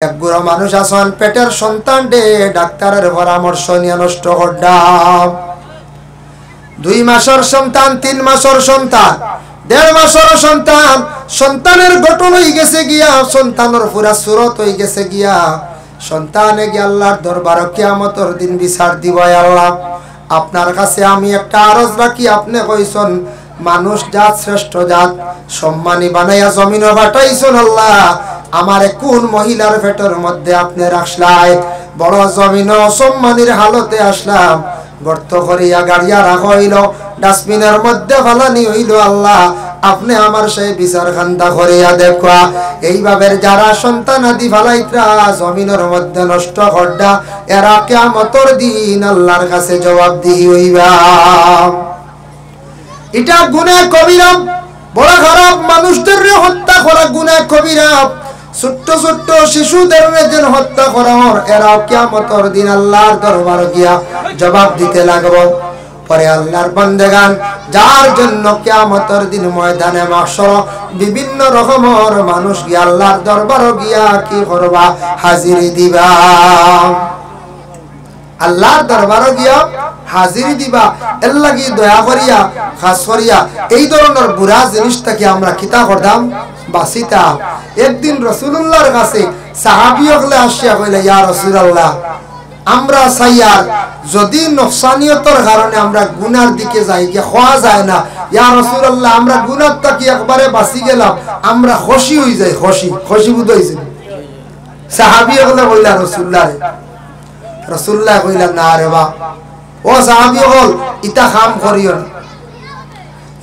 এক বুড়ো মানুষ আছেন পেটের সন্তান ডে ডাক্তারের পরামর্শ নিয়ে নষ্ট করলাম। 2 মাসের সন্তান, 3 মাসের সন্তান, 1.5 মাসের সন্তান, সন্তানের গঠন হয়ে গেছে গিয়া, সন্তানের পুরা সুরত হয়ে গেছে গিয়া। সন্তানে গিয়ে আল্লাহর দরবার কিয়ামতের দিন বিচার দিব। আল্লাহ, আপনার কাছে আমি একটা আরজ রাখি। আপনি কইছেন মানুষ জাত শ্রেষ্ঠ জাত, সম্মানী বানাইয়া জমিনে পাঠাইছেন। আল্লাহ, আমারে কোন মহিলার পেটের মধ্যে আপনি রাখলাই? বড় জমিন সম্মানীর হালতে আসলাম, গর্ত করিয়া গাড়িয়া রাখা হইল, ডাস্টবিনের মধ্যে ফালানি হইল। আল্লাহ, আপনি আমার সেই বিচার খান্দা করিয়া দেখা। এইভাবে যারা সন্তান আদি ফালাইত্রা জমিনের মধ্যে নষ্ট করডা, এরা কিয়ামতের দিন আল্লাহর কাছে জবাবদিহি হইবা। এটা গুনাহ কবিরা, বড় খারাপ। মানুষদের হত্যা করা গুনাহ কবিরা। ছোট্ট ছোট্ট শিশুদের যেন হত্যা করা হয়, এরা কিয়ামতের দিন আল্লাহর দরবারে গিয়া জবাব দিতে লাগবে। পরে আল্লাহর বান্দাগান, যার জন্য কিয়ামতের দিন ময়দানে মাহশর বিভিন্ন রকমের মানুষ গিয়া আল্লাহর দরবারে গিয়া কি করবা? হাজিরি দিবা। আল্লাহর দরবারে গিয়া হাজিরি দিবা। এর লাগি দয়া করিয়া, খাস করিয়া এই ধরনের বুড়া জিনিসটাকে আমরা কিতা করতাম? বাসিতা। একদিন রাসূলুল্লাহর কাছে সাহাবী হলে আসিয়া কইলে, ইয়া রাসূলুল্লাহ, আমরা সাইয়ার যদি নফসানিয়তের কারণে আমরা গুনার দিকে যাই, কি খাওয়া যায় না। ইয়া রাসূলুল্লাহ, আমরা গুনার থেকে একবারে বাঁচি গেলাম, আমরা খুশি হই যাই। খুশি বুঝাইছে সাহাবী হলে কইলা রাসূলুল্লাহ। রাসূলুল্লাহ কইলা, না রে বা, ও সাহাবী হল ইতা কাম করিও না।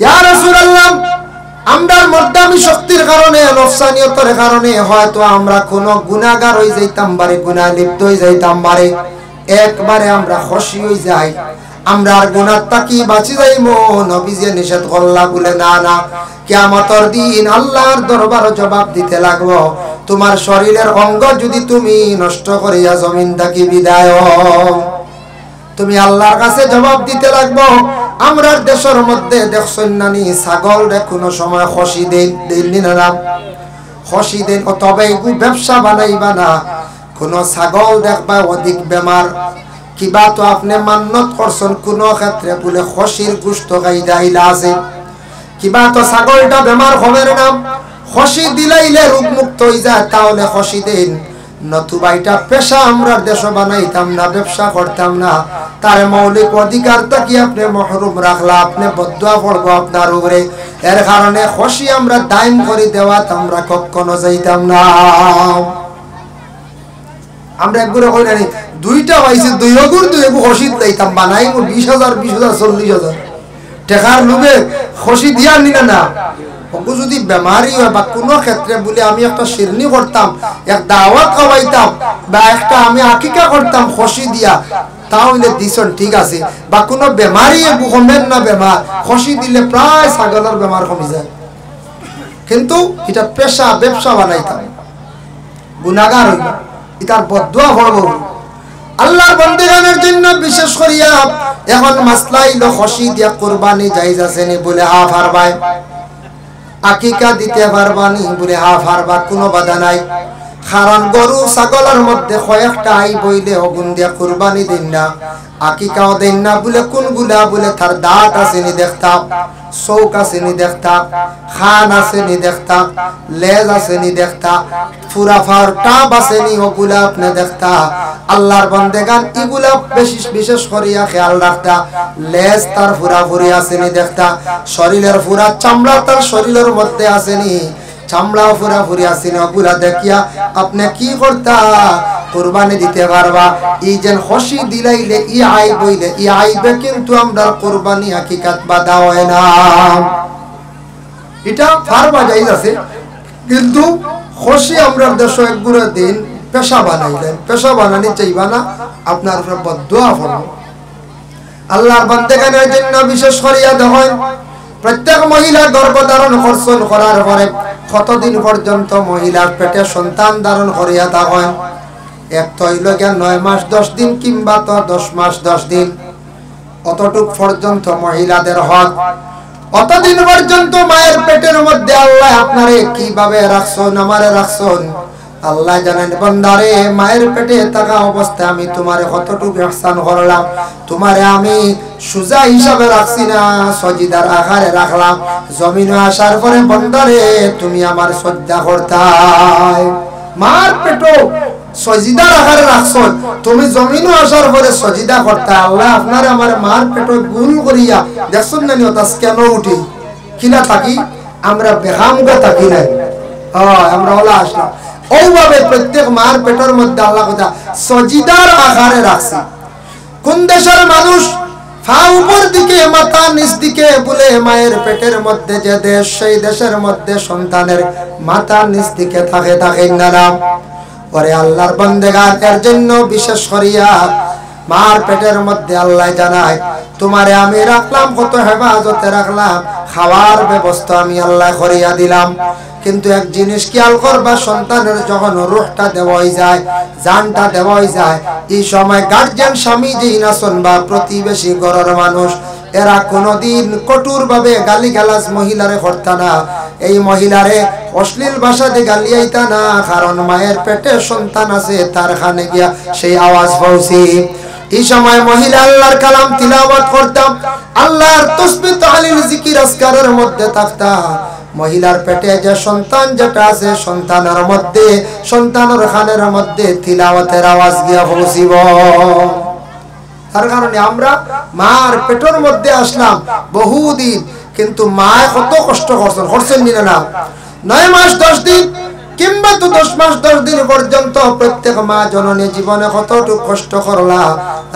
ইয়া রাসূলুল্লাহ, আমরা মর্দামি শক্তির কারণে, নফসানিয়তের কারণে হয়তো আমরা কোন গুনাহগার হই যাইতাম পারে, গুনাহ লিপ্ত হই যাইতাম পারে। একবারে আমরা খুশি হই যাই, আমরা আর গুনাহ থেকে বাঁচি যাইমু। নবীজি নিষেধ করলা বলে, না না, কিয়ামতের দিন আল্লাহর দরবারে জবাব দিতে লাগবো। তোমার শরীরের অঙ্গ যদি তুমি নষ্ট করিয়া জমিন থেকে বিদায়, তুমি আল্লাহর কাছে জবাব দিতে লাগবো। আমরা দেশের মধ্যে দেখছেন নানি, ছাগল রে কোনো সময় খুশি দেন না, খুশি দেন। তবে ব্যবসা বানাইবা না। কোন ছাগল দেখবা অধিক বেমার, কিবা তো আপনি মান্নত করছেন কোন ক্ষেত্রে বলে খুশির গোশত খাইদা আইলা আছে, কিবা তো ছাগলটা বেমার হবে না, খুশি দিলাইলে রোগ মুক্ত হয়ে যায়, তাহলে খুশি দেন। নতুবা এটা পেশা আমরা দেশ বানাইতাম না, ব্যবসা করতাম না। তার মৌলিক অধিকারটা কি আপনি মহরুম রাখলা, আপনি বদুয়া পড়বো আপনার উপরে। এর কারণে খুশি আমরা দাইম করে দেওয়া আমরা কখনো যাইতাম না। আমরা একগুলো কই নানি, 2টা পাইছি, 2 গুণ 2 খুশি দিতাম, বানাই 20,000 20,000 40,000 টাকার লোভে খুশি দিয়া নিনা না। ওগু যদি বেমারি হয় বা কোনো ক্ষেত্রে বলে আমি একটা শিরনি করতাম, এক দাওয়াত খাওয়াইতাম, বা একটা আমি আকিকা করতাম খুশি দিয়া, তাহলে দিছন ঠিক আছে। বা কোনো বেমারি কমেন না, বেমার খুশি দিলে প্রায় ছাগলের বেমার কমে যায়। কিন্তু এটা পেশা, ব্যবসা বানাইতাম, গুনাহগার হইল, এটার বদদুয়া করব। আল্লাহর বান্দাদের জন্য বিশেষ করিয়া এখন মাসলা হইলো খুশি দিয়া কুরবানি জায়েজ আছে নি বলে হা ফারবাই, আকিকা দিতে পারবানি বলে হা ফারবা, কোনো বাধা নাই। কারণ গরু ছাগলের মধ্যে কয়েকটা আই বইলে অগুন দিয়া কুরবানি দেন না, আকিকাও দেন না বলে কোনগুলা বলে তার দাঁত আছে নি দেখতা, চৌক আছে নি দেখতা, খান আছে নি দেখতা, লেজ আছে নি দেখতা, ফুরাফার টাপ আছে নি, ওগুলা আপনি দেখতা। আল্লাহর বান্দাগান এগুলা বিশেষ করিয়া খেয়াল রাখতা। লেজ তার ফুরাফুরি আছে নি দেখতা, শরীরের ফুরা চামড়া তার শরীরের মধ্যে আছে নি, চামড়া ফুরাফুরি আছে নি, ওগুলা দেখিয়া আপনি কি করতা? কুরবানি দিতে পারবা। এই যে খুশি দিলাইলে ই আই বইলে ই আইবে, কিন্তু আমরা কুরবানি হাকিকাত বাধা হয় না। এটা ফারবা জায়েজ আছে, কিন্তু খুশি আমরা দেশ একগুলো দিন পেশা বানাইলেন, পেশা বানানি চাইবা না, আপনার উপরে বদদুয়া করব। আল্লাহর বান্দাদের জন্য বিশেষ করিয়া দেখেন, প্রত্যেক মহিলা গর্ভধারণ করছেন, করার পরে কতদিন পর্যন্ত মহিলার পেটে সন্তান ধারণ করিয়া থাকেন? এক তো হইল 9 মাস 10 দিন, কিংবা তো 10 মাস 10 দিন, অতটুক পর্যন্ত মহিলাদের হক। অতদিন পর্যন্ত মায়ের পেটের মধ্যে আল্লাহ আপনারে কিভাবে রাখছেন, আমারে রাখছেন, আল্লাহ জানেন বান্দারে মায়ের পেটে থাকা অবস্থায় আমি তোমারে কতটুকু ইহসান করলাম, তোমারে আমি সুজা হিসাবে রাখছি না, সজিদার আকারে রাখলাম। জমিনে আসার পরে বান্দারে তুমি আমার শ্রদ্ধা করতাই, মার পেটও সজিদার আকারে রাখছো, তুমি জমিনে আসার পরে সজিদা করতা। আল্লাহ আপনার আমার মার পেটে গুল করিয়া দেখছেন না নিয়তা কেন উঠি কিনা থাকি, আমরা বেহামগা থাকি নাই, আমরা ওলা আসলাম। ওইভাবে প্রত্যেক মার পেটের মধ্যে আল্লাহ কথা সজিদার আকারে রাখছি। কোন দেশের মানুষ ফা উপর দিকে মাথা নিচ দিকে বলে মায়ের পেটের মধ্যে যে দেশ, সেই দেশের মধ্যে সন্তানের মাথা নিচ দিকে থাকে না। পরে আল্লাহর বান্দেগান এর জন্য বিশেষ করিয়া মার পেটের মধ্যে আল্লাহ জানায় তোমারে আমি রাখলাম, কত হেফাজতে রাখলাম, খাওয়ার ব্যবস্থা আমি আল্লাহ করিয়া দিলাম। কিন্তু এক জিনিস খেয়াল করবা, সন্তানের যখন রূহটা দেওয়াই যায়, জানটা দেওয়াই যায়, এই সময় গার্জিয়ান স্বামী যেই নাচন বা প্রতিবেশী ঘরের মানুষ, এরা কোনোদিন কঠোর ভাবে গালিগালাজ মহিলারে করতা না, এই মহিলারে অশ্লীল ভাষা দিয়ে গালিয়াইতা না, কারণ মায়ের পেটে সন্তান আছে, তার খানে গিয়া সেই আওয়াজ পৌঁছি। এই সময় মহিলা আল্লাহর কালাম তিলাওয়াত করতাম, আল্লাহর তাসবিহ তাহলিল জিকির আজকারের মধ্যে থাকতা। মহিলার পেটে যে সন্তান যেটা আছে, সন্তানের মধ্যে, সন্তানের খানের মধ্যে তিলাওয়াতের আওয়াজ গিয়া পৌঁছিব। তার কারণে আমরা মার পেটের মধ্যে আসলাম বহুদিন, কিন্তু মা কত কষ্ট করছেন না, 9 মাস 10 দিন কিংবা তো 10 মাস 10 দিন পর্যন্ত প্রত্যেক মা জননী জীবনে কতটুকু কষ্ট করলা।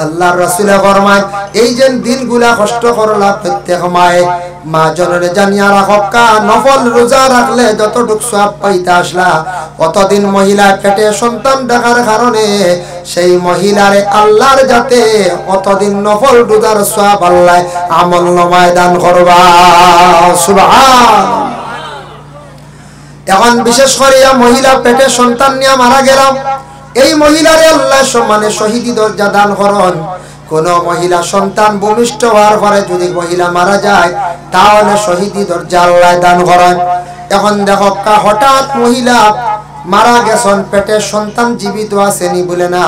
আল্লাহর রাসূল ফরমায় এই যে দিনগুলা কষ্ট করলা প্রত্যেক মায়ে, মা জননী জানিয়া রাখকা, নফল রোজা রাখলে যতটুকু সওয়াব পাইতে আসলা, অতদিন মহিলা পেটে সন্তান দেখার কারণে সেই মহিলারে আল্লাহর যাতে অতদিন নফল রোজার সওয়াব আল্লাহ আমল নামায় দান করবা। সুবহানাল্লাহ। এখন বিশেষ করে মহিলা পেটে সন্তান নিয়ে মারা গেলাম, এই মহিলারে আল্লাহ সম্মানে শহীদি দরজা দান করেন। কোন মহিলা সন্তান ভূমিষ্ঠ হওয়ার পরে যদি মহিলা মারা যায়, তাহলে শহীদি দরজা আল্লাহ দান করেন। এখন দেখো হঠাৎ মহিলা মারা গেছেন, পেটে সন্তান জীবিত আসেনি বলে না,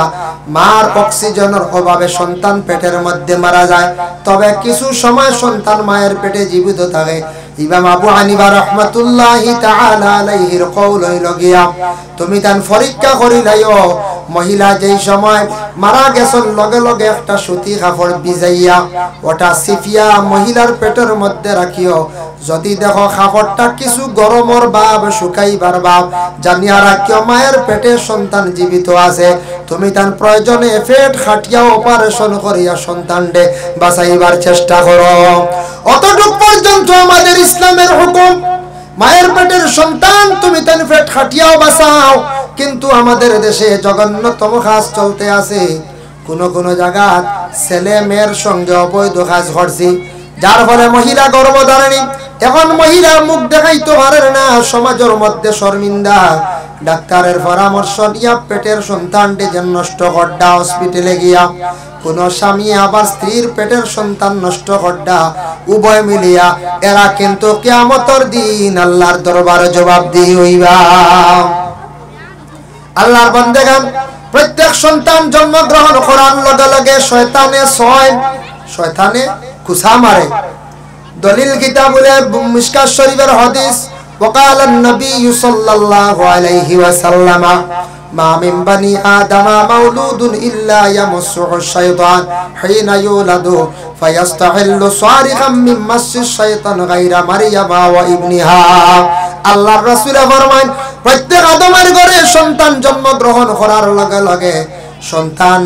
মার অক্সিজেনের অভাবে সন্তান পেটের মধ্যে মারা যায়, তবে কিছু সময় সন্তান মায়ের পেটে জীবিত থাকে। ইমাম আবু হানিফা রাহমাতুল্লাহি তাআলা আলাইহির কওল হইল গিয়া, তুমি তান পরীক্ষা করিলাইও মহিলা যেই সময় মারা গেছেন লগে লগে একটা সুতি কাপড় ভিজাইয়া ওটা সিফিয়া মহিলার পেটের মধ্যে রাখিও। যদি দেখো কাপড়টা কিছু গরমর ভাব, শুকাইবার ভাব, জানিয়া রাখিও মায়ের পেটে সন্তান জীবিত আছে। তুমি তার প্রয়োজনে পেট খাটিয়া অপারেশন করিয়া সন্তানকে বাঁচাইবার চেষ্টা করো। অতটুক পর্যন্ত আমাদের ইসলামের হুকুম, মায়ের পেটের সন্তান তুমি তার পেট খাটিয়াও বাঁচাও। কিন্তু আমাদের দেশে জঘন্যতম কাজ চলতে আছে, কোন জায়গা ছেলে মেয়ের সঙ্গে অবৈধ কাজ করছি, যার ফলে মহিলা গর্ভধারিণী। এখন মহিলা মুখ দেখাইতে পারে না, সমাজের মধ্যে শর্মিন্দা। ডাক্তারের পরামর্শ নিয়া পেটের সন্তানটি যেন নষ্ট করডা হসপিটালে গিয়া, কোন স্বামী আবার স্ত্রীর পেটের সন্তান নষ্ট করডা, উভয় মিলিয়া এরা কিন্তু কিয়ামতের দিন আল্লাহর দরবারে জবাবদিহি হইবা। আল্লাহর বান্দাগান প্রত্যেক সন্তান জন্মগ্রহণ করার লগে লগে শয়তানে কুসা মারে। দলিল কিতাবুলে মিশকাত শরীফের হাদিস, وقال النبي صلى الله عليه وسلم ما من بني آدم مولود إلا يمسه الشيطان حين يولد فيستحل صارخا من مس الشيطان غير مريم وابنها। আল্লাহর রাসূল ফরমান প্রত্যেক আদমের ঘরে সন্তান জন্মগ্রহণ করার লগে লগে সন্তান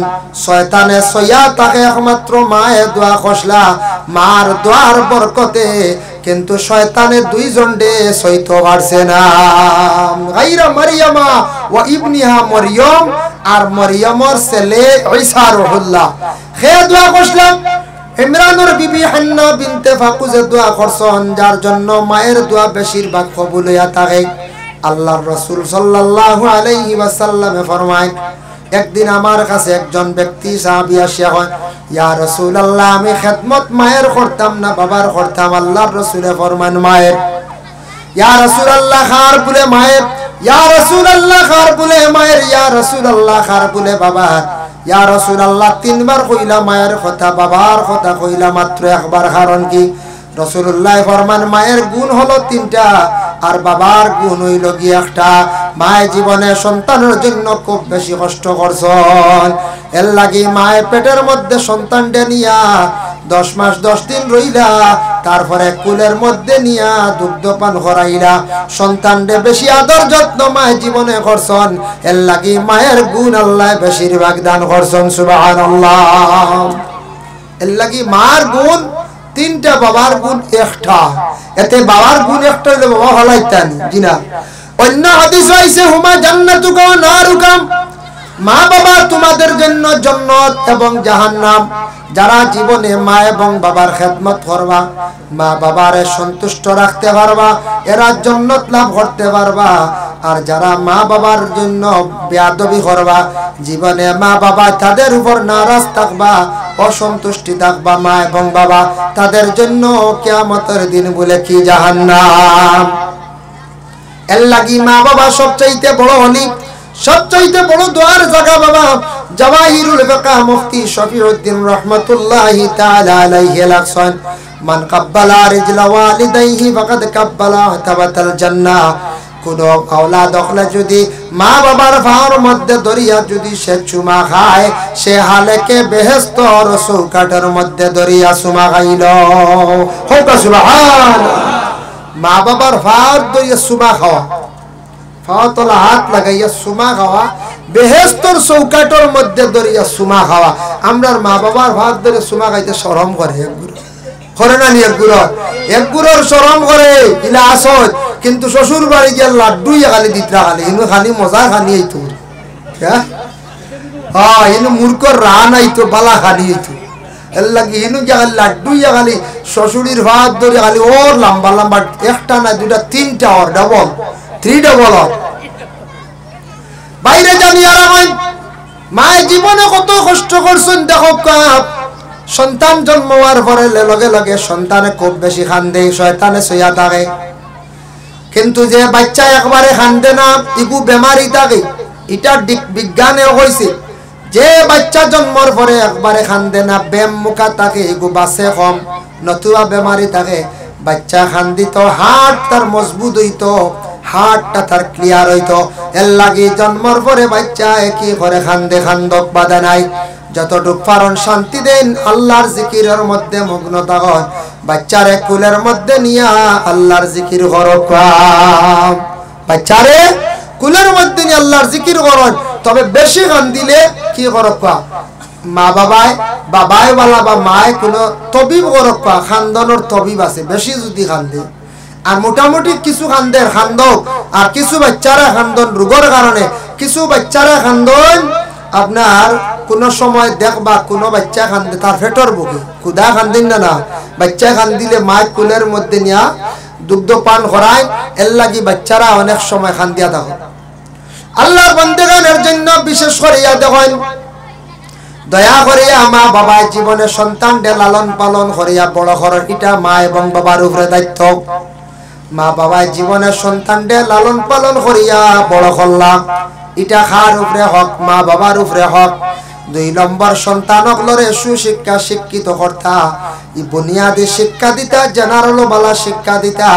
শয়তানে সইয়া তাকে একমাত্র মায়ের দোয়া খসলা, মার দোয়ার বরকতে কিন্তু শয়তানের দুইজন ডে সইতে পারছে না। গায়রা মারিয়ামা ওয়া ইবনিহা মরিয়ম, আর মরিয়মের ছেলে ঈসা রুহুল্লাহ হে দোয়া খসলা। ইমরানুর বিবি হান্না বিনতে ফাকুজে দোয়া করছেন, যার জন্য মায়ের দোয়া বেশিরভাগ কবুল হইয়া থাকে। আল্লাহর রাসূল সাল্লাল্লাহু আলাইহি ওয়াসাল্লামে ফরমায়, একদিন আমার কাছে একজন ব্যক্তি সাহাবী আসিয়া কয়, ইয়া রাসূলুল্লাহ, আমি খেদমত মায়ের করতাম না বাবার করতাম? আল্লাহর রাসূলে ফরমান মায়ের। ইয়া রাসূলুল্লাহ, খার বলে মায়ের? ইয়া রাসূলুল্লাহ খার বলে মায়ের, ইয়া রাসূলুল্লাহ খার বলে বাবার, ইয়া রাসূলুল্লাহ তিনবার কইলা মায়ের কথা, বাবার কথা কইলা মাত্র একবার। কারণ কি? রাসূলুল্লাহ ফরমান মায়ের গুণ হলো তিনটা আর বাবার গুণ হইল কি একটা। মায়ের জীবনে সন্তানের জন্য খুব বেশি কষ্ট করছেন, এর লাগি মায়ের পেটের মধ্যে সন্তানটা নিয়া 10 মাস 10 দিন রইলা, তারপরে কুলের মধ্যে নিয়া দুগ্ধপান করাইলা, সন্তানরে বেশি আদর যত্ন মায়ের জীবনে করছেন, এর লাগি মায়ের গুণ আল্লাহ বেশিরভাগ দান করছেন। সুবহানাল্লাহ। এর লাগি মার গুণ তিনটা, বাবার গুণ একটা। এতে বাবার গুণ একটা হইলে বাবা হলাইতেন জি না। অন্য হাদিস হইছে হুমা জান্নাতুকা ওয়া নারুকা, মা বাবা তোমাদের জন্য জান্নাত এবং জাহান্নাম। যারা জীবনে মা এবং বাবার খেদমত করবা, মা বাবারে সন্তুষ্ট রাখতে পারবা, এরা জান্নাত লাভ করতে পারবা। আর যারা মা বাবার জন্য বেয়াদবি করবা, জীবনে মা বাবা তাদের উপর নারাজ থাকবা, অসন্তুষ্টি থাকবা মা এবং বাবা, তাদের জন্য কিয়ামতের দিন বলে কি জাহান্নাম। এর লাগি মা বাবা সবচাইতে বড় হলি, সবচাইতে বড় দোয়ার জায়গা বাবা। জাওয়াহিরুল ফাকাহ মুফতি শফিউদ্দিন রাহমাতুল্লাহি তাআলা আলাইহি লাকসান, মান কাব্বালা রিজলা ওয়ালিদাইহি ফাকাদ কাব্বালা তাবাতাল জান্নাহ। কোন আওলাদ হলে যদি মা বাবার পায়ের মধ্যে দরিয়া যদি সে চুমা খায়, সে হালেকে বেহেশতের চৌকাঠের মধ্যে দরিয়া চুমা খাইল। হোক সুবহান। মা বাবার পায়ের দরিয়া চুমা খাওয়া, ফাওতলা হাত লাগাইয়া সুমা খাওয়া, বেহেশতের চৌকাঠের মধ্যে দরিয়া সুমা খাওয়া। আমরার মা বাবার ভাত ধরে সুমা খাইতে শরম করে, করে না নি? একগুড়োর শরম করে ইলা আসত, কিন্তু শ্বশুর বাড়ি গিয়ে লাড্ডু খালি দিতরা খালি ইনু খালি মজা খানি আইতো। হ্যাঁ ইনু মূর্খর রা নাইতো, বালা খানি আইতো। এর লাগি ইনু গিয়া খালি লাড্ডু খালি শ্বশুরির ভাত ধরে খালি ওর লম্বা লম্বা, একটা না দুটা তিনটা, ওর ডবল 3 ডবল। বাইরে জানি আর মায়ের জীবনে কত কষ্ট করছেন দেখো। সন্তান জন্ম হওয়ার পরে লগে লগে সন্তানে খুব বেশি কান্দে, শয়তানে সইয়া থাকে। কিন্তু যে বাচ্চা একবারে কান্দে না, ইগু বেমারি থাকে। এটা বিজ্ঞানে হয়েছে যে বাচ্চা জন্মর পরে একবারে কান্দে না, বেম মুখা থাকে, ইগু বাসে কম, নতুবা বেমারি থাকে। বাচ্চা কান্দিত হার্ট তার মজবুত হইতো, হার্টটা তার ক্লিয়ার হইতো। এর লাগি জন্মর পরে বাচ্চা একই করে কান্দে, কান্দক বাধা নাই। যতটুক পারন শান্তি দেন, আল্লাহর জিকিরের মধ্যে মগ্ন থাকুন। বাচ্চারে কুলের মধ্যে নিয়া আল্লাহর জিকির করক, বাচ্চারে কুলের মধ্যে নিয়ে আল্লাহর জিকির করুন। তবে বেশি কান্দিলে কি করক, মা বাবাই বাবাই বালা বা মায় কোনো তবিব করক, খান্দনের তবিব আছে। বেশি যদি কান্দে আর মোটামুটি কিছু খান্দের খান্দক, আর কিছু বাচ্চারা খান্দন রোগের কারণে, কিছু বাচ্চারা খান্দন আপনার কোন সময় দেখবা কোন বাচ্চা কান্দে তার পেটর বুকে খুদা কান্দিন না, বাচ্চা কান্দিলে মায়ের কুলের মধ্যে নিয়া দুগ্ধ পান করায়। এর লাগি বাচ্চারা অনেক সময় কান্দিয়া থাকে। আল্লাহর বান্দাগণের জন্য বিশেষ করে দেখেন, দয়া করিয়া মা বাবা জীবনে সন্তানকে লালন পালন করিয়া বড় করেন, এটা মা এবং বাবার উপরে দায়িত্ব। মা বাবা জীবনে সন্তানকে লালন পালন করিয়া বড় করলাম, এটা খার উপরে হক, মা বাবার উপরে হক। 2 নম্বর সন্তানক লরে সুশিক্ষা শিক্ষিত করতা, ই বুনিয়াদী শিক্ষা দিতা, জেনারেল বালা শিক্ষা দিতা,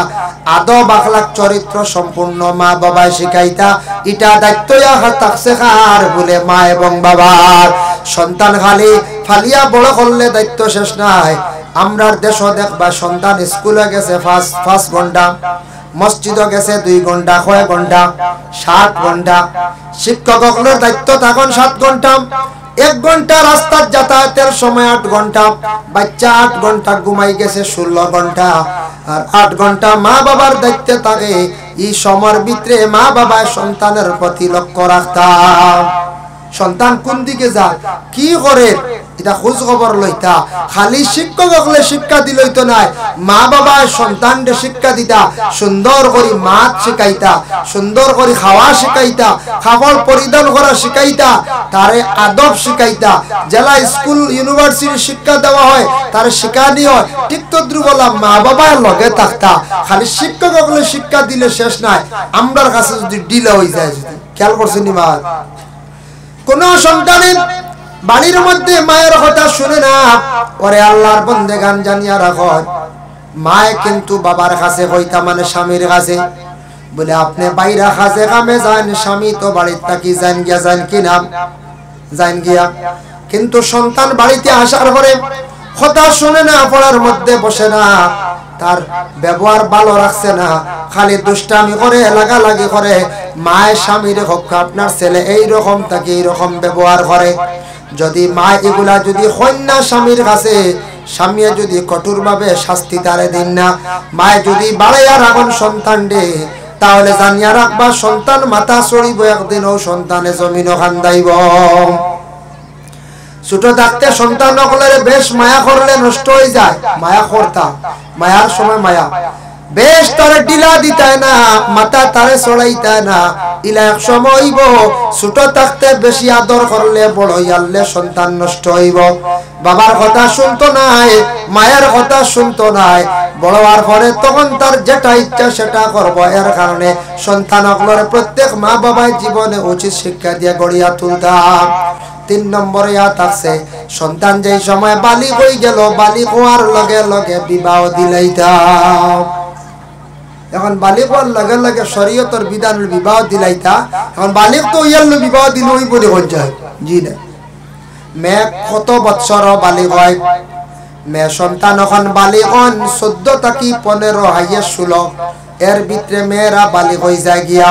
আদব আখলাক চরিত্র সম্পূর্ণ মা বাবায় শিখাইতা। এটা দায়িত্ব থাকছে খার বলে মা এবং বাবার। সন্তান খালি ফালিয়া বড় করলে দায়িত্ব শেষ নাই। আমরার দেশ দেখবা সন্তান স্কুলে গেছে 5 ঘন্টা, মসজিদে গেছে 2 ঘন্টা, কয় ঘন্টা 7 ঘন্টা। শিক্ষকদের দায়িত্ব তখন 7 ঘন্টা। 1 ঘন্টা রাস্তার যাতায়াতের সময় 8 ঘন্টা। বাচ্চা 8 ঘন্টা ঘুমাই গেছে 16 ঘন্টা। আর 8 ঘন্টা মা বাবার দায়িত্বে থাকে। এই সময়ের ভিতরে মা বাবা সন্তানের প্রতি লক্ষ্য রাখতাম। সন্তান কোন দিকে যায়, কি করে, এটা খোঁজ খবর লইতা। খালি শিক্ষক হলে শিক্ষা দিলই তো নাই, মা বাবা সন্তানকে শিক্ষা দিতা, সুন্দর করে মাত শিখাইতা, সুন্দর করে খাওয়া শিখাইতা, খাবার পরিধান করা শিখাইতা, তারে আদব শিখাইতা। জেলা স্কুল ইউনিভার্সিটি শিক্ষা দেওয়া হয়, তারে শিখানি হয়, ঠিক তো দ্রুবলা মা বাবার লগে থাকতা। খালি শিক্ষক হলে শিক্ষা দিলে শেষ নাই, আমরার কাছে যদি ডিলে হয়ে যায়। যদি খেয়াল করছেন নি মা, কোন সন্তানের বাড়ির মধ্যে মায়ের কথা শুনে না, ওরে আল্লাহর বন্দেগান জানিয়া রাখো, মায়ে কিন্তু বাবার কাছে হইতা মানে স্বামীর কাছে বলে আপনি বাইরা কাছে কামে যান, স্বামী তো বাড়ির থাকি যান গিয়া, যান কিনা যান গিয়া, কিন্তু সন্তান বাড়িতে আসার পরে কথা শুনে না, পড়ার মধ্যে বসে না, তার ব্যবহার ভালো রাখছে না, খালি দুষ্টামি করে, লাগালাগি করে। মায়ের স্বামীর হোক আপনার ছেলে এইরকম তাকে এইরকম ব্যবহার করে, যদি মা এগুলা যদি কন্যা স্বামীর কাছে, স্বামী যদি কঠোর ভাবে শাস্তি তারে দিন না, মায়ে যদি বাড়াইয়া রাখুন সন্তান দে, তাহলে জানিয়া রাখবা সন্তান মাথা চড়িব একদিন, ও সন্তানে জমিনও খান্দাইব। ছোট থাকতে সন্তান নকলের বেশ মায়া করলে নষ্ট হয়ে যায়, মায়া করতা, মায়ার সময় মায়া বেশ তারে ডিলা দিতায় না, মাথা তারে চড়াইতায় না, ইলা এক সময় হইব ছোট থাকতে বেশি আদর করলে বড় হইয়ালে সন্তান নষ্ট হইব। বাবার কথা শুনতো নাই, মায়ের কথা শুনতো নাই, বড় হওয়ার পরে তখন তার যেটা ইচ্ছা সেটা করব। এর কারণে সন্তান অকলরে প্রত্যেক মা বাবার জীবনে উচিত শিক্ষা দিয়ে গড়িয়া তুলতাম। 3 নম্বরে আছে সন্তান যেই সময় বালিগ হয়ে গেল, বালিগ হওয়ার লগে লগে বিবাহ দিলাইতাম। এখন বালিগ হওয়ার লগে লগে শরীয়তের বিধানের বিবাহ দিলাইতা, এখন বালিগ তো ইয়াল বিবাহ দিল ওই বলে হয়ে যায়। জি না, মেয়ে কত বছর বালিগ হয়, মেয়ে সন্তান এখন বালিগ হন 14 থেকে 15 হাইয়ে 16, এর ভিতরে মেয়েরা বালিগ হয়ে যায় গিয়া।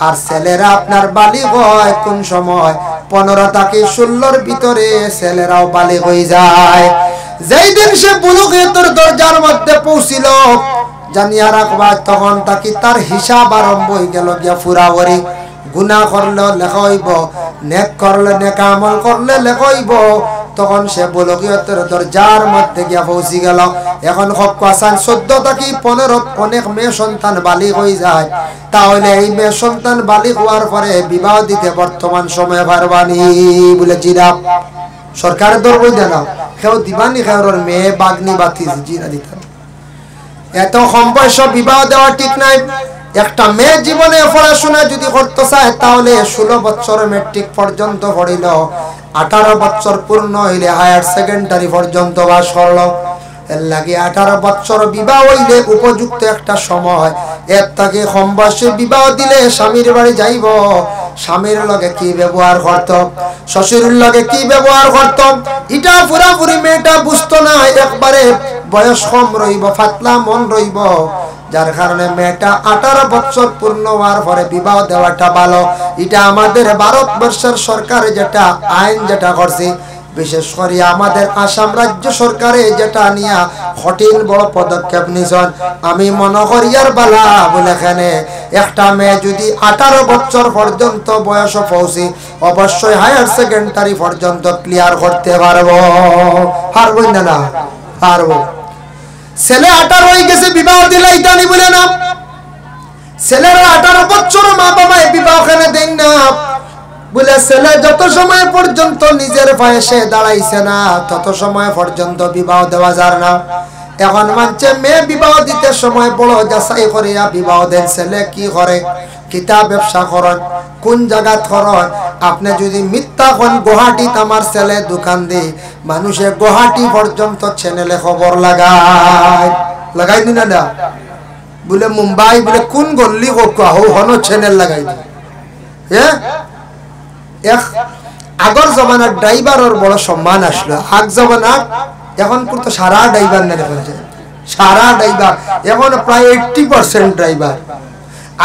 আর ছেলেরা আপনার বালিগ হয় কোন সময় 15 থেকে 16-র ভিতরে ছেলেরাও বালিগ হয়ে যায়। যেই দিন সে বুলুগের দরজার মধ্যে পৌঁছিল, জানিয়া রাখবা তখন তাকে তার হিসাব আরম্ভ হয়ে গেল গিয়া ফুরাবরি। গুনাহ করলে লেখা হইব, নেক করলে নেক আমল করলে লেখা হইব, তখন সে বুলুগের দরজার মধ্যে গিয়া পৌঁছি গেল। এখন খুব আসান 14 থেকে 15 অনেক মেয়ে সন্তান বালিগ হয়ে যায়, তাহলে এই মেয়ে সন্তান বালিগ হওয়ার পরে বিবাহ দিতে বর্তমান সময়ে পারবানি বলে জিরা সরকার দরবই দেন, কেউ দিবানি, কেউর মেয়ে বাগনি বাতি জিরা দিত। এত কম বয়স বিবাহ দেওয়া ঠিক নাই। একটা মেয়ে জীবনে পড়াশোনা যদি করতে চায়, তাহলে 16 বছর মেট্রিক পর্যন্ত পড়িল, 18 বছর পূর্ণ হইলে হায়ার সেকেন্ডারি পর্যন্ত বাস করল। এর লাগে 18 বছর বিবাহ হইলে উপযুক্ত একটা সময়। এর থেকে কম বয়সে বিবাহ দিলে স্বামীর বাড়ি যাইব, স্বামীর লগে কি ব্যবহার করত, শ্বশুরের লগে কি ব্যবহার করত, এটা পুরাপুরি মেয়েটা বুঝতো না। একবারে বয়স কম রইব, ফাতলা মন রইব, যার কারণে মেয়েটা 18 বছর পূর্ণ হওয়ার পরে বিবাহ দেওয়াটা ভালো। এটা আমাদের ভারতবর্ষের সরকার যেটা আইন যেটা করছে, বিশেষ করে আমাদের আসাম রাজ্য সরকারে যেটা নিয়ে কঠিন বড় পদক্ষেপ নিয়েছেন, আমি মনে করি আর বালা বলে এখানে একটা মেয়ে যদি 18 বছর পর্যন্ত বয়স পৌঁছে, অবশ্যই হায়ার সেকেন্ডারি পর্যন্ত ক্লিয়ার করতে পারবো। পারবো না? না পারবো। ছেলে 18 হয়ে গেছে, বিবাহ দিলে ইতানি বলে না, ছেলেরা 18 বছর মা বাবা বিবাহ কেনে দেন না বলে, ছেলে যত সময় পর্যন্ত নিজের পায়ে সে দাঁড়াইছে না, তত সময় পর্যন্ত বিবাহ দেওয়া যায় না। এখন মানছে মেয়ে বিবাহ দিতে সময় বড় যাচাই করিয়া বিবাহ দেন। ছেলে কি করে, কিতা ব্যবসা করেন, কোন জায়গাত করেন। আপনি যদি মিথ্যা কোন গুয়াহাটিত আমার ছেলে দোকান দিই, মানুষে গুয়াহাটি পর্যন্ত চ্যানেলে খবর লাগাই দিন না বলে, মুম্বাই বলে কোন গল্লি হনো চ্যানেল লাগাই দি। হ্যাঁ, আগর জমানার ড্রাইভারের বড় সম্মান আসলো। আগ জমানার এখন তো সারা ড্রাইভার না, দেখা যায় সারা ড্রাইভার, এখন প্রায় 80% ড্রাইভার।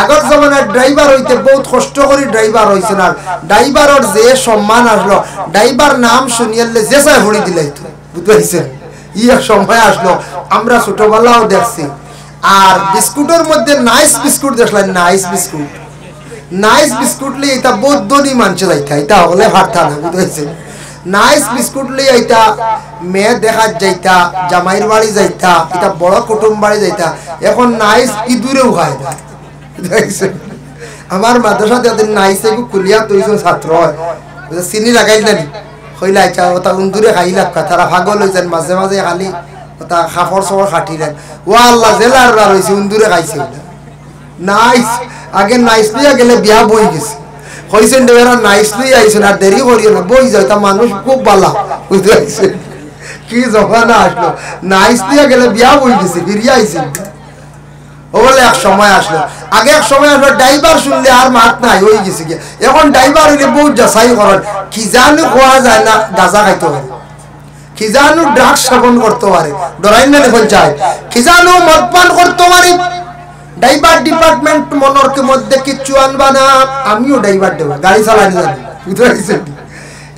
আগর জমানার ড্রাইভার হইতে বহুত কষ্ট করে ড্রাইভার হয়েছে না, ড্রাইভারের যে সম্মান আসলো, ড্রাইভার নাম শুনিয়ালে যে চাই হরি দিলাই তো, বুঝতে পারছেন? ইয়ে সময় আসলো, আমরা ছোটবেলাও দেখছি। আর বিস্কুটের মধ্যে নাইস বিস্কুট দেখলেন, নাইস বিস্কুট, নাইস বিস্কুট লিয়ে এটা বহুত ধনী মানুষ যাইতা, এটা হলে হারতা না, বুঝতে পারছেন? নাইস বিস্কুট লই আইতা মেয়ে দেখা যাইতা জামাইর বাড়ি যাইতা এটা বড় কুটুম বাড়ি যাইতা এখন নাইস ইঁদুরেও খায় না আমার মাদ্রাসাতে এদিন নাইসে কুলিয়া তৈরি ছাত্র হয় চিনি লাগাই নানি হইলা আচ্ছা ওটা উন্দুরে খাইলা তারা ভাগল হয়েছেন মাঝে মাঝে খালি ওটা খাফর সফর খাটিলেন ও আল্লাহ জেলার রয়েছে উন্দুরে খাইছে নাইস আগে নাইস লইয়া গেলে বিয়া বই গেছে হয়েছেন এরা নাইস লইয়া আইসেন আর দেরি করিও না বই যায় তা মানুষ খুব বালা বুঝতে পারছেন কি জমানা আসলো নাইস লইয়া গেলে বিয়া বই গেছে ফিরিয়ে আইসেন ও বলে এক সময় আসলো আগে এক সময় আসলো ড্রাইভার শুনলে আর মাত নাই হয়ে গেছে কি এখন ড্রাইভার হইলে বহুত যাচাই করেন কি জানো খোয়া যায় না গাঁজা খাইতে পারে কি জানো ড্রাগস সেবন করতে পারে ডরাই না এখন চাই কি জানো মদপান করতে পারে ড্রাইভার ডিপার্টমেন্ট মনরকে মধ্যে কিচ্ছু আনবা না আমিও ড্রাইভার দেব গাড়ি চালানি জানি বুঝতে পারছেন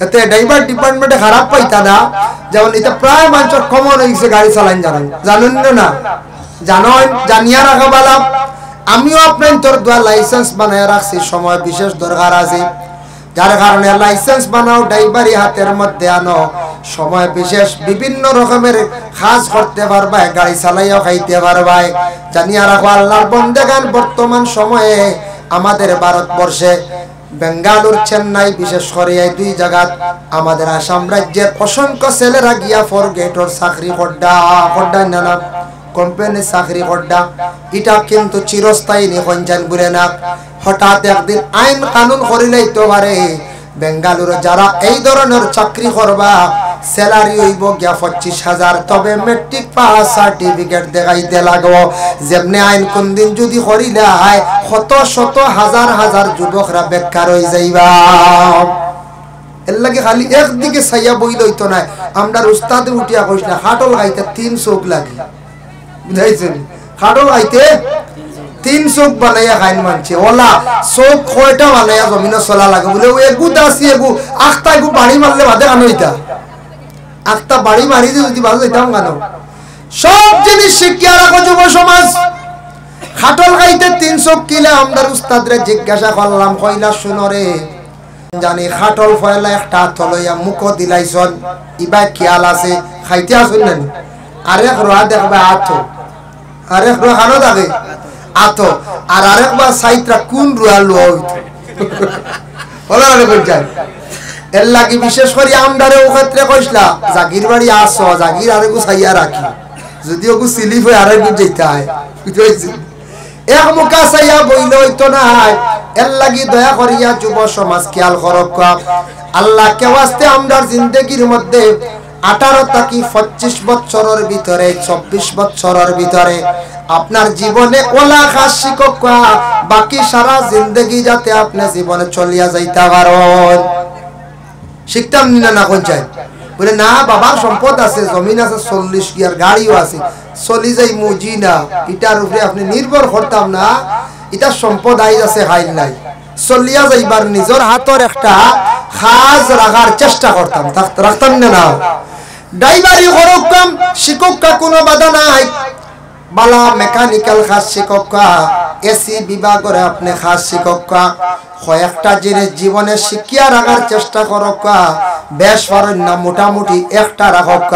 এতে ড্রাইভার ডিপার্টমেন্টে খারাপ পাইতা না যেমন এটা প্রায় মানুষের কমন হয়ে গেছে গাড়ি চালান জানেন না জানেন জানিয়া রাখা বালা আমিও আপনার তোর দোয়া লাইসেন্স বানায় রাখছি সময় বিশেষ দরকার আছে যার কারণে লাইসেন্স বানাও ড্রাইভারি হাতের মধ্যে আনো সময় বিশেষ বিভিন্ন রকমের কাজ করতে পারবা গাড়ি চালাইও খাইতে পারবা জানিয়া রাখো আল্লাহর বন্দেগান বর্তমান সময়ে আমাদের ভারতবর্ষে বেঙ্গালুর চেন্নাই বিশেষ করে এই দুই জায়গা আমাদের আসাম রাজ্যের অসংখ্য ছেলেরা গিয়া ফর গেটর চাকরি করডা না কোম্পানি চাকরি করডা এটা কিন্তু চিরস্থায়ী নিখঞ্জান বলে না হঠাৎ একদিন আইন কানুন করিলেই তো পারে বেঙ্গালুরে যারা এই ধরনের চাকরি করবা স্যালারি হইব গিয়া 25,000 তবে মেট্রিক পাস সার্টিফিকেট দেখাইতে লাগবো যেমনি আইন কোন দিন যদি করিলে হয় শত শত হাজার হাজার যুবকরা বেকার হয়ে যাইবা এর লাগে খালি একদিকে ছাইয়া বই লইতো না আমরা উস্তাদে উঠিয়া কইস না হাটল গাইতে 3 চোখ লাগে বুঝাইছেন হাটল গাইতে 3 চোখ বানাইয়া খাইন মানছে ওলা চোখ কয়টা বানাইয়া জমিনে চলা লাগে বলে ও এগু দাসি এগু আখতা এগু বাড়ি মারলে বাদে কানো হইতা আখতা বাড়ি মারি যদি ভালো হইতাম কেন সব জিনিস শিখিয়া রাখো যুব সমাজ হাটল গাইতে 3 চোখ কিলে আমদার উস্তাদরে জিজ্ঞাসা করলাম কইলা শুনরে জানি খাটল ফয়লা একটা তলইয়া মুখ দিলাইছন ইবা খেয়াল আছে খাইতে আসুন না আরেক রোয়া দেখবা আতো আরেক রোয়া খানো থাকে আতো আর আরেকবার সাইটরা কোন রোয়া লোয়া হইতো বলা যায় এর লাগি বিশেষ করে আমদারে ও ক্ষেত্রে কইসলা জাগির বাড়ি আসো জাগির আরেকু ছাইয়া রাখি যদি ওগু সিলিপ হয়ে আরেকু যেতে হয় বুঝতে এক মুখা ছাইয়া বইলে হইতো না এর লাগি দয়া করিয়া যুব সমাজ খেয়াল করক আল্লাহ কে ওয়াস্তে আমরার জিন্দেগির মধ্যে 18 থেকে 25 বছরের ভিতরে 24 বছরের ভিতরে আপনার জীবনে ওলা খাস শিক্ষক বাকি সারা জিন্দেগি যাতে আপনি জীবনে চলিয়া যাইতে পারেন শিখতাম না কোন চাই বলে না বাবার সম্পদ আছে জমিন আছে 40 ইয়ার গাড়িও আছে চলি যাই মুজি না এটার উপরে আপনি নির্ভর করতাম না এটা সম্পদ আইজ আছে হাইল নাই চলিয়া যাইবার নিজের হাতের একটা খাস রাখার চেষ্টা করতাম রাখতাম না ড্রাইভারি করতাম শিক্ষক কোনো বাধা নাই বালা মেকানিক্যাল খাস শিক্ষক এসি বিভাগের আপনি খাস শিক্ষক কয়েকটা জিনিস জীবনে শিখিয়া রাখার চেষ্টা করক বেশ পারেন না মোটামুটি একটা রাখক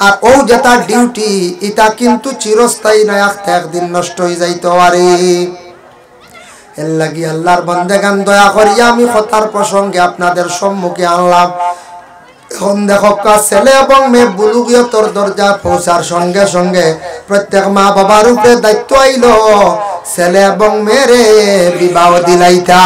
আর ও যেটা ডিউটি এটা কিন্তু চিরস্থায়ী নয় একদিন নষ্ট হয়ে যাইতে পারে এর লাগি আল্লাহর বান্দাগান দয়া করিয়া আমি কথার প্রসঙ্গে আপনাদের সম্মুখে আনলাম এখন দেখো ছেলে এবং মেয়ে বুলুগিয়তর দরজা পৌঁছার সঙ্গে সঙ্গে প্রত্যেক মা বাবার উপরে দায়িত্ব আইল ছেলে এবং মেয়েরে বিবাহ দিলাইতা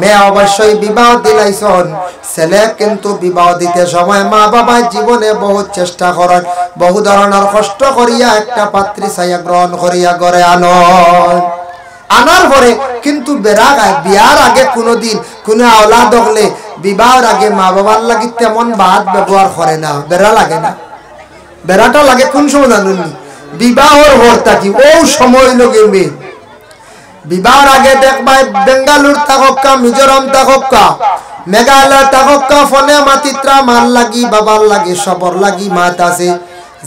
মেয়ে অবশ্যই বিবাহ দিলাইছন ছেলে কিন্তু বিবাহ দিতে সময় মা বাবা জীবনে বহু চেষ্টা করেন বহু ধরনের কষ্ট করিয়া একটা পাত্রী ছাইয়া গ্রহণ করিয়া ঘরে আনার পরে কিন্তু বিয়ার আগে কোনোদিন কোনো আওলাদ হলে বিবাহের আগে মা বাবার লাগি তেমন বাদ ব্যবহার করে না বেড়া লাগে না বেড়াটা লাগে কোন সময় জানুন বিবাহর হরতা কি ও সময় লগে মেয়ে বিবাহের আগে দেখবা বেঙ্গালুর থাকা মিজোরাম থাকা মেঘালয় থাকা ফোনে মাতিত্রা মার লাগি বাবার লাগি সবর লাগি মাত আছে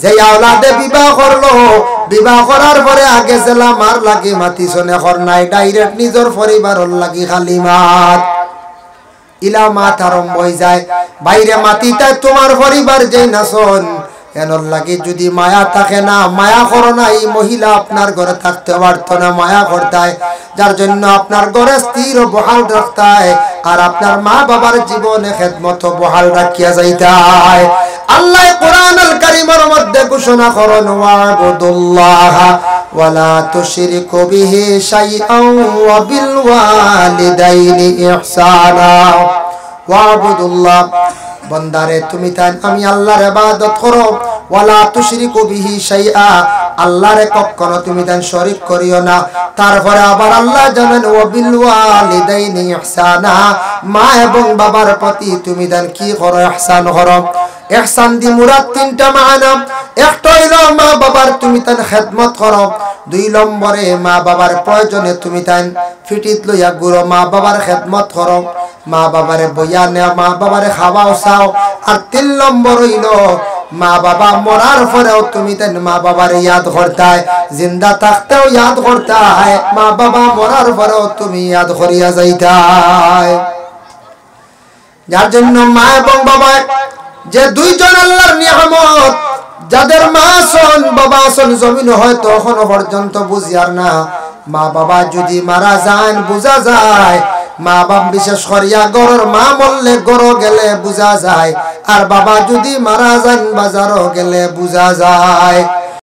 যে আওলাদে বিবাহ করলো বিবাহ করার পরে আগে জেলা মার লাগি মাতি শোনে কর নাই ডাইরেক্ট নিজের পরিবারের লাগি খালি মাত ইলা মাত আরম্ভ হয়ে যায় বাইরে মাটিতে তোমার পরিবার যেই নাচন এনর লাগে যদি মায়া থাকে না মায়া করো না এই মহিলা আপনার ঘরে থাকতে পারতো না মায়া করতায় যার জন্য আপনার ঘরে স্থির ও বহাল রাখতায় আর আপনার মা বাবার জীবনে খেদমত বহাল রাখিয়া যাইতায় আল্লাহ কোরআনুল কারীমের মধ্যে ঘোষণা করেন ওয়াবুদুল্লাহ ওয়ালা তুশরিকু বিহি শাইআন ওয়া বিল ওয়ালিদাইনি ইহসানা ওয়াবুদুল্লাহ বন্দারে তুমি তাই আমি আল্লাহর ইবাদত করো ওয়ালা তুশরিকু বিহি শাইআ আল্লাহরে কখনো তুমি তাই শরীক করিও না তারপরে আবার আল্লাহ জানেন ওয়া বিল ওয়ালিদাইনি ইহসানা মা এবং বাবার প্রতি তুমি তাই কি করো ইহসান করো ইহসান দি মুরাদ তিনটা মানা একটা হইলো মা বাবার তুমি তাই খেদমত করো দুই নম্বরে মা বাবার প্রয়োজনে তুমি তাই ফিটিত লইয়া গুরো মা বাবার খেদমত করো মা বাবারে বইয়া নেও মা বাবারে খাওয়াও চাও আর তিন নম্বর হইলো মা বাবা মরার পরেও তুমি তাই মা বাবারে ইয়াদ করতায় জিন্দা থাকতেও ইয়াদ করতায় মা বাবা মরার পরেও তুমি ইয়াদ করিয়া যাইতায় যার জন্য মা এবং বাবা যে দুইজন আল্লাহর নিয়ামত যাদের মা আছেন বাবা আছেন জমিন হয়তো এখনো পর্যন্ত বুঝিয়ার না মা বাবা যদি মারা যান বুঝা যায় মা বাপ বিশেষ করিয়া গরর মা মরলে গরো গেলে বুঝা যায় আর বাবা যদি মারা যান বাজারও গেলে বুঝা যায়